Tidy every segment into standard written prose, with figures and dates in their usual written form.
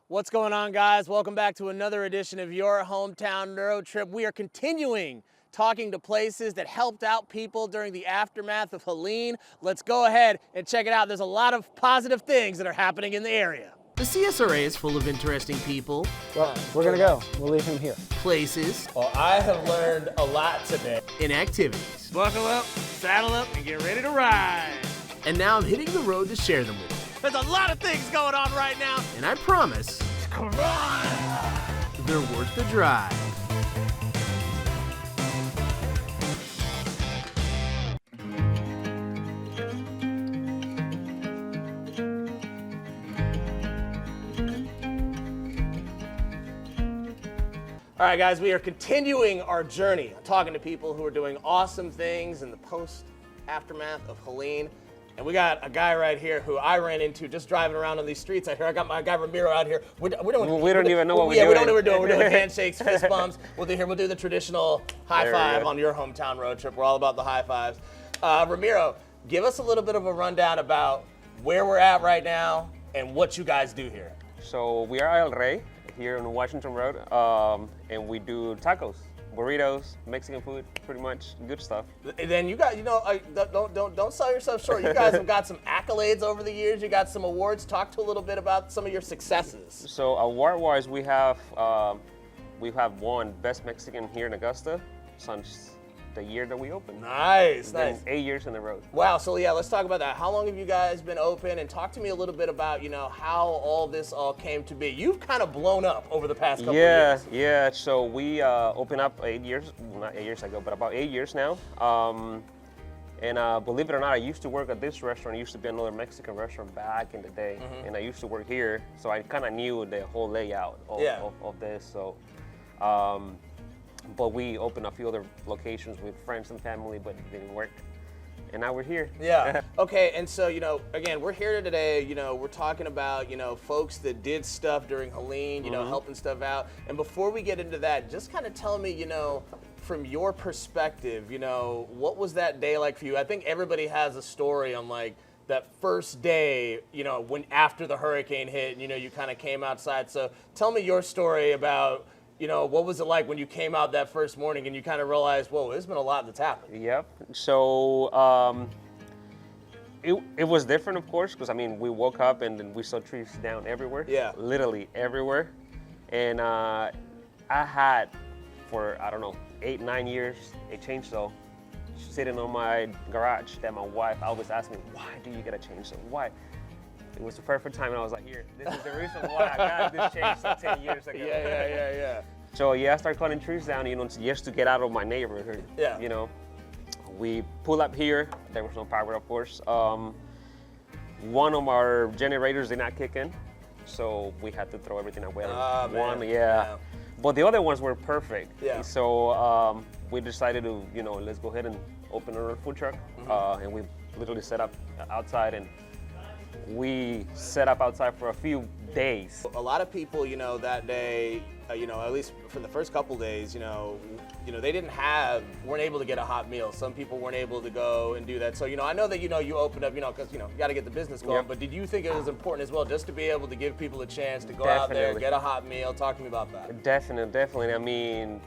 What's going on, guys? Welcome back to another edition of your hometown road trip. We are continuing talking to places that helped out people during the aftermath of Helene. Let's go ahead and check it out. There's a lot of positive things that are happening in the area. The CSRA is full of interesting people. Well, we're gonna go. We'll leave him here. Places. Well, I have learned a lot today. And activities. Buckle up, saddle up, and get ready to ride. And now I'm hitting the road to share them with you. There's a lot of things going on right now. And I promise, they're worth the drive. All right, guys, we are continuing our journey, talking to people who are doing awesome things in the post-aftermath of Helene. And we got a guy right here who I ran into just driving around on these streets out here. I got my guy Ramiro out here. We don't even know what we're doing. Yeah, we don't know what we're doing. We're doing handshakes, fist bumps. We'll do the traditional high five on your hometown road trip. We're all about the high fives. Ramiro, give us a little bit of a rundown about where we're at right now and what you guys do here. So we are El Rey here on Washington Road, and we do tacos, burritos, Mexican food, pretty much good stuff. And then you got, don't sell yourself short. You guys have got some accolades over the years. You got some awards. Talk to a little bit about some of your successes. So award-wise, we have won Best Mexican here in Augusta since the year that we opened. Nice. 8 years in a row. Wow. So yeah, let's talk about that. How long have you guys been open? And talk to me a little bit about how all this came to be. You've kind of blown up over the past couple of years. Yeah. So we opened up 8 years, not 8 years ago, but about 8 years now. And believe it or not, I used to work at this restaurant. It used to be another Mexican restaurant back in the day, and I used to work here, so I kind of knew the whole layout of this. So. But we opened a few other locations with friends and family, but it didn't work. And now we're here. Yeah. Okay, and so, again, we're here today, we're talking about, folks that did stuff during Helene, helping stuff out. And before we get into that, just kind of tell me, from your perspective, what was that day like for you? I think everybody has a story on that first day, when after the hurricane hit, and, you kind of came outside. So tell me your story about, what was it like when you came out that first morning and you kind of realized, whoa, there's been a lot that's happened? Yep. So it was different, of course, because, we woke up and then we saw trees down everywhere. Yeah. Literally everywhere. And I had, for, 8, 9 years, a chainsaw sitting on my garage that my wife always asked me, why do you get a chainsaw? Why? It was the perfect time, and I was like, here, this is the reason why I got this chainsaw 10 years ago. Yeah. So I started cutting trees down, just to get out of my neighborhood. Yeah. We pull up here. There was no power, of course. One of our generators did not kick in, so we had to throw everything away. Yeah. But the other ones were perfect. Yeah. So we decided to, let's go ahead and open our food truck, and we literally set up outside and. We set up outside for a few days. A lot of people, that day, at least for the first couple days, they weren't able to get a hot meal. Some people weren't able to go and do that. So, I know that, you opened up, because, you got to get the business going. Yep. But did you think it was important as well just to be able to give people a chance to go out there, get a hot meal? Talk to me about that. Definitely.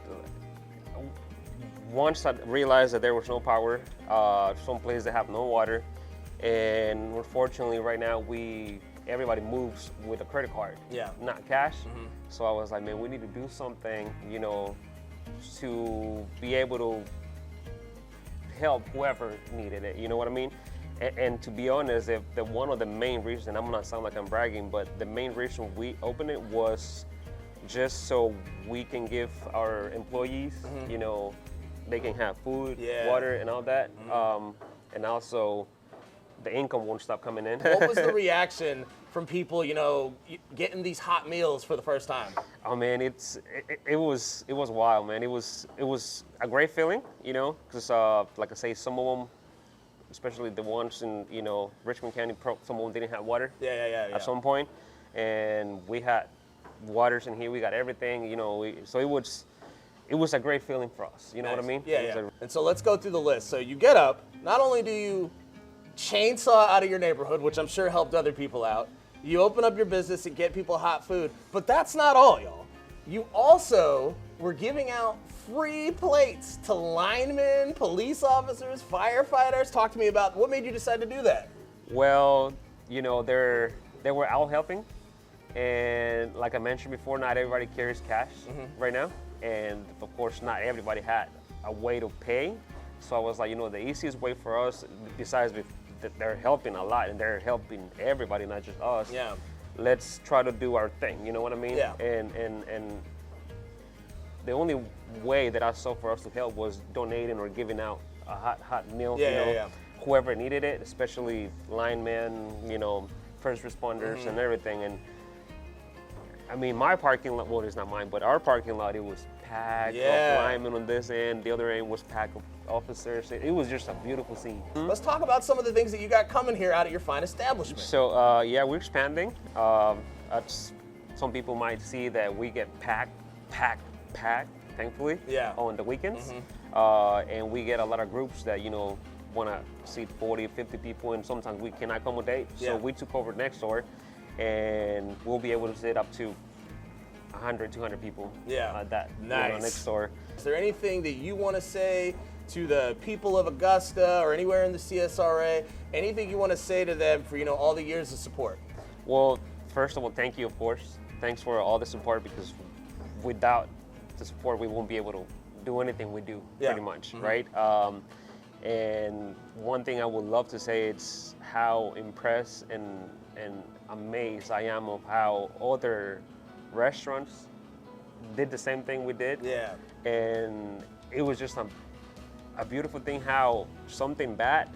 Once I realized that there was no power, some places that have no water, and unfortunately, right now, everybody moves with a credit card, not cash. So I was like, man, we need to do something, to be able to help whoever needed it. You know what I mean? And to be honest, one of the main reasons, and I'm gonna sound like I'm bragging, but the main reason we opened it was just so we can give our employees, they can have food, water, and all that, and also. The income won't stop coming in. What was the reaction from people, getting these hot meals for the first time? Oh man, it was wild, man. It was a great feeling, because like I say, some of them, especially the ones in Richmond County, some of them didn't have water. Yeah. At some point, and we had waters in here. We got everything, so it was a great feeling for us. You know what I mean? Yeah. And so let's go through the list. So you get up. Not only do you chainsaw out of your neighborhood, which I'm sure helped other people out. You open up your business and get people hot food. But that's not all, y'all. You also were giving out free plates to linemen, police officers, firefighters. Talk to me about what made you decide to do that. Well, you know, they were out helping, and like I mentioned before, not everybody carries cash right now, and of course, not everybody had a way to pay. So I was like, you know, the easiest way for us, besides that they're helping a lot and they're helping everybody, not just us. Yeah. Let's try to do our thing. You know what I mean? Yeah. And the only way that I saw for us to help was donating or giving out a hot meal. Whoever needed it, especially linemen, you know, first responders and everything. And I mean, my parking lot, well, it's not mine, but our parking lot, it was packed of linemen on this end. The other end was packed of officers. It was just a beautiful scene. Let's talk about some of the things that you got coming here out at your fine establishment. So, yeah, we're expanding. Some people might see that we get packed, thankfully, on the weekends. And we get a lot of groups that, you know, want to seat 40, 50 people, and sometimes we can accommodate. So we took over next door, and we'll be able to sit up to 100, 200 people that next door. Is there anything that you want to say to the people of Augusta or anywhere in the CSRA? Anything you want to say to them for, you know, all the years of support? Well, first of all, thank you, of course. Thanks for all the support, because without the support, we won't be able to do anything we do, pretty much, right? And one thing I would love to say is how impressed and amazed I am of how other restaurants did the same thing we did. Yeah. And it was just a beautiful thing how something bad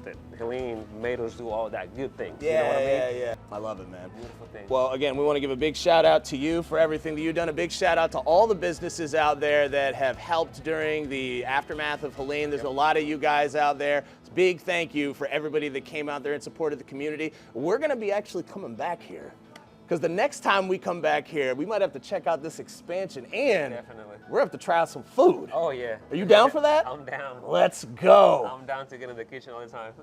that Helene made us do all that good things. You know what I mean? Yeah. I love it, man. Beautiful thing. Well, again, we want to give a big shout out to you for everything that you've done. A big shout out to all the businesses out there that have helped during the aftermath of Helene. There's a lot of you guys out there. Big thank you for everybody that came out there and supported the community. We're going to be actually coming back here, because the next time we come back here, we might have to check out this expansion, and we're going to have to try out some food. Oh, yeah. Are you down for that? I'm down. Let's go. I'm down to get in the kitchen all the time.